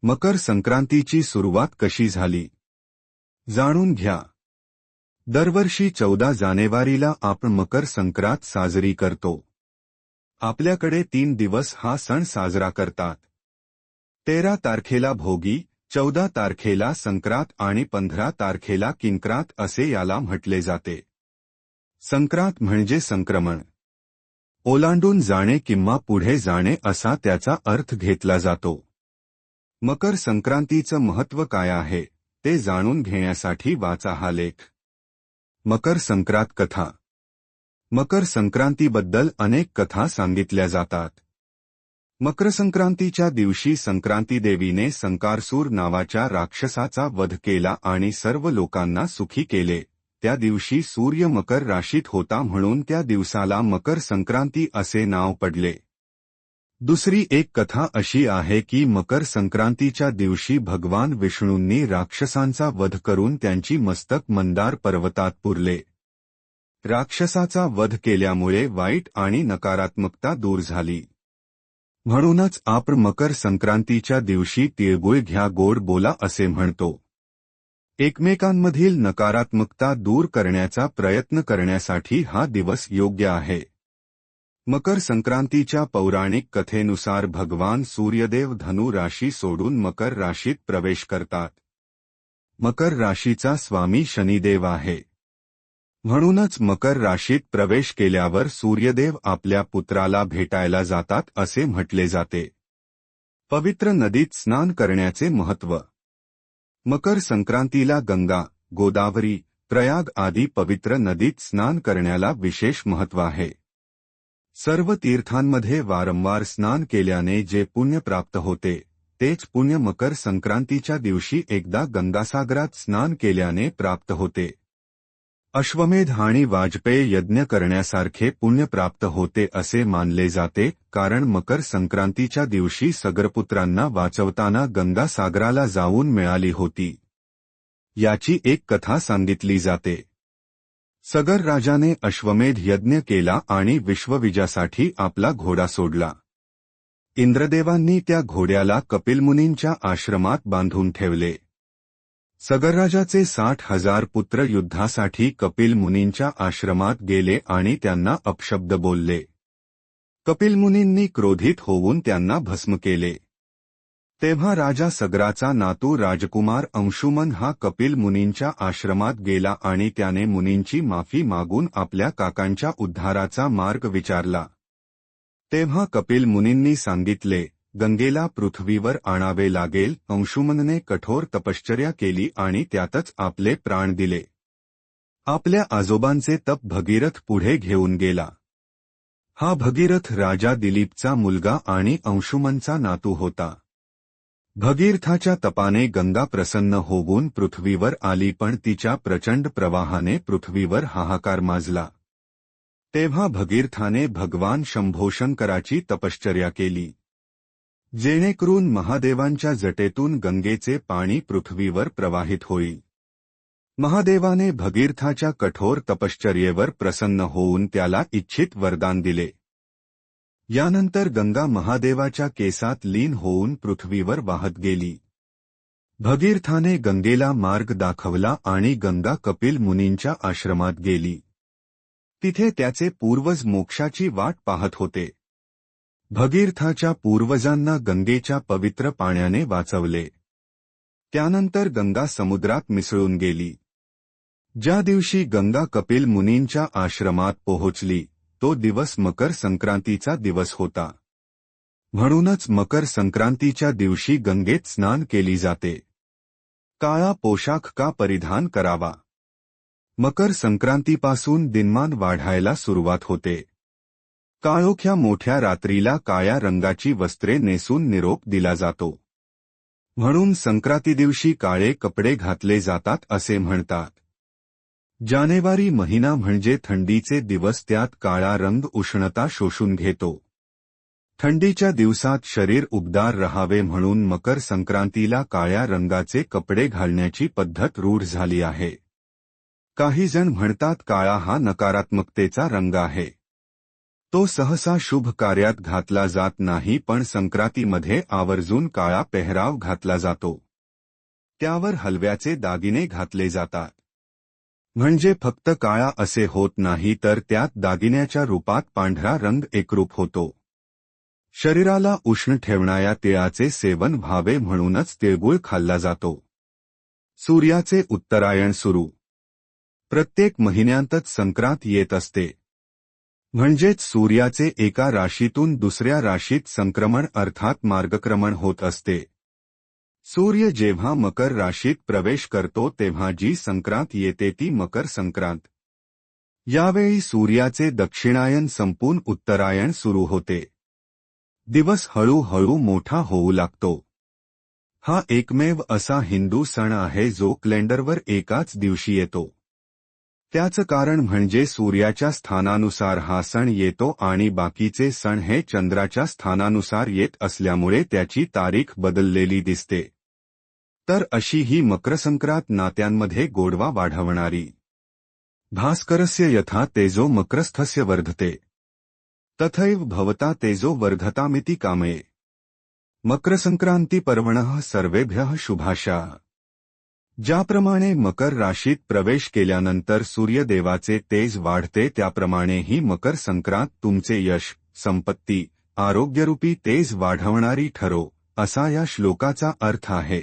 मकर संक्रांतीची सुरुवात कशी झाली जाणून घ्या। दरवर्षी 14 जानेवारीला आपण मकर संक्रांत साजरी करतो। आपल्याकडे 3 दिवस हा सण साजरा करतात। 13 तारखेला भोगी, 14 तारखेला संक्रांत आणि 15 तारखेला किंक्रांत असे याला म्हटले जाते। संक्रांत म्हणजे संक्रमण, ओलांडून जाणे किंवा पुढे जाणे असा त्याचा अर्थ घेतला जातो। मकर संक्रांतीचं महत्त्व काय आहे ते जाणून घेण्यासाठी वाचा हा लेख। मकर संक्रांत कथा। मकर संक्रांतीबद्दल अनेक कथा सांगितल्या जातात। मकर संक्रांतीच्या दिवशी संक्रांती देवीने संकारसूर नावाच्या राक्षसाचा वध केला आणि सर्व लोकांना सुखी केले। त्या दिवशी सूर्य मकर राशीत होता म्हणून त्या दिवसाला मकर संक्रांती असे नाव पडले। दुसरी एक कथा अशी आहे की मकर संक्रांतीच्या दिवशी भगवान विष्णूंनी राक्षसांचा वध करून त्यांची मस्तक मंदार पर्वतात पुरले। राक्षसाचा वध केल्यामुळे वाईट आणि नकारात्मकता दूर झाली। म्हणूनच आपण मकर संक्रांतीच्या दिवशी तिळगुळ घ्या गोड बोला असे म्हणतो। एकमेकांमधील नकारात्मकता दूर करण्याचा प्रयत्न करण्यासाठी हा दिवस योग्य आहे। मकर संक्रांतीच्या पौराणिक कथेनुसार भगवान सूर्यदेव धनु राशी सोडून मकर राशीत प्रवेश करतात। मकर राशीचा स्वामी शनिदेव आहे। म्हणूनच मकर राशीत प्रवेश केल्यावर सूर्यदेव आपल्या पुत्राला भेटायला जातात असे म्हटले जाते। पवित्र नदीत स्नान करण्याचे महत्त्व। मकर संक्रांतीला गंगा, गोदावरी, प्रयाग आदी पवित्र नदीत स्नान करण्याला विशेष महत्त्व आहे। सर्व तीर्थांमध्ये वारंवार स्नान केल्याने जे पुण्य प्राप्त होते तेच पुण्य मकर संक्रांतीच्या दिवशी एकदा गंगासागरात स्नान केल्याने प्राप्त होते। अश्वमेध आणि वाजपेय यज्ञ करण्यासारखे पुण्य प्राप्त होते असे मानले जाते, कारण मकर संक्रांतीच्या दिवशी सगरपुत्रांना वाचवताना गंगा सागराला जाऊन मिळाली होती। याची एक कथा सांगितली जाते। सगर राजाने अश्वमेध यज्ञ केला आणि विश्वविजयासाठी आपला घोडा सोडला। इंद्रदेवांनी त्या घोड्याला कपिलमुनींच्या आश्रमात बांधून ठेवले। सगरराजाचे 60,000 पुत्र युद्धासाठी कपिलमुनींच्या आश्रमात गेले आणि त्यांना अपशब्द बोलले। कपिलमुनींनी क्रोधित होऊन त्यांना भस्म केले। तेव्हा राजा सगराचा नातू राजकुमार अंशुमन हा कपिल मुनींच्या आश्रमात गेला आणि त्याने मुनींची माफी मागून आपल्या काकांच्या उद्धाराचा मार्ग विचारला। तेव्हा कपिल मुनींनी सांगितले, गंगेला पृथ्वीवर आणावे लागेल। अंशुमनने कठोर तपश्चर्या केली आणि त्यातच आपले प्राण दिले। आपल्या आजोबांचे तप भगीरथ पुढे घेऊन गेला। हा भगीरथ राजा दिलीपचा मुलगा आणि अंशुमनचा नातू होता। भगीरथाच्या तपाने गंगा प्रसन्न होऊन पृथ्वीवर आली, पण तिच्या प्रचंड प्रवाहाने पृथ्वीवर हाहाकार माजला। तेव्हा भगीरथाने भगवान शंभोशंकराची तपश्चर्या केली, जेणेकरून महादेवांच्या जटेतून गंगेचे पाणी पृथ्वीवर प्रवाहित होईल। महादेवाने भगीरथाच्या कठोर तपश्चर्येवर प्रसन्न होऊन त्याला इच्छित वरदान दिले। यानंतर गंगा महादेवाच्या केसात लीन होऊन पृथ्वीवर वाहत गेली। भगीरथाने गंगेला मार्ग दाखवला आणि गंगा कपिल मुनींच्या आश्रमात गेली। तिथे त्याचे पूर्वज मोक्षाची वाट पाहत होते। भगीरथाच्या पूर्वजांना गंगेच्या पवित्र पाण्याने वाचवले। त्यानंतर गंगा समुद्रात मिसळून गेली। ज्या दिवशी गंगा कपिल मुनींच्या आश्रमात पोहोचली तो दिवस मकर संक्रांतीचा दिवस होता। म्हणूनच मकर संक्रांतीच्या दिवशी गंगेत स्नान केली जाते। काळा पोशाख का परिधान करावा? मकर संक्रांतीपासून दिनमान वाढायला सुरुवात होते। काळोख्या मोठ्या रात्रीला काळ्या रंगाची वस्त्रे नेसून निरोप दिला जातो। म्हणून संक्रांती दिवशी काळे कपडे घातले जातात असे म्हणतात। जानेवारी महिना म्हणजे थंडीचे दिवस, त्यात काळा रंग उष्णता शोषून घेतो। थंडीच्या दिवसात शरीर उबदार रहावे म्हणून मकर संक्रांतीला काळ्या रंगाचे कपडे घालण्याची पद्धत रूढ झाली आहे। काही जण म्हणतात काळा हा नकारात्मकतेचा रंग आहे। तो सहसा शुभ कार्यात घातला जात नाही, पण संक्रांतीमध्ये आवर्जून काळा पेहराव घातला जातो. त्यावर हलव्याचे दागिने घातले जातात. म्हणजे फक्त काळा असे होत नाही, तर त्यात दागिन्याच्या रूपात पांढरा रंग एकरूप होतो. शरीराला उष्ण ठेवणाऱ्या तिळाचे सेवन व्हावे म्हणूनच तिळगुळ खाल्ला जातो. सूर्याचे उत्तरायण सुरू. प्रत्येक महिन्यांतच संक्रांत येत असते. म्हणजेच सूर्याचे एका राशीतून दुसऱ्या राशीत संक्रमण अर्थात मार्गक्रमण होत असते. सूर्य जेव्हा मकर राशीत प्रवेश करतो तेव्हा जी संक्रांत येते ती मकर संक्रांत. यावेळी सूर्याचे दक्षिणायन संपून उत्तरायण सुरू होते. दिवस हळूहळू मोठा होऊ लागतो. हा एकमेव असा हिंदू सण आहे जो कॅलेंडरवर एकाच दिवशी येतो. त्याचं कारण म्हणजे सूर्याच्या स्थानानुसार हा सण येतो आणि बाकीचे सण हे चंद्राच्या स्थानानुसार येत असल्यामुळे त्याची तारीख बदललेली दिसते. तर अशी ही मकरसंक्रांत नात्यांमध्ये गोडवा वाढवणारी. भास्करस्य यथा तेजो मकरस्थस्य वर्धते तथैव भवता तेजो वर्धतामिति कामये. मकरसंक्रांती पर्वणः सर्वेभ्यः शुभाशा. ज्याप्रमाणे मकर राशीत प्रवेश केल्यानंतर सूर्यदेवाचे तेज वाढते, त्याप्रमाणे ही मकर संक्रांत तुमचे यश, संपत्ती, आरोग्यरूपी तेज वाढवणारी ठरो, असा या श्लोकाचा अर्थ आहे.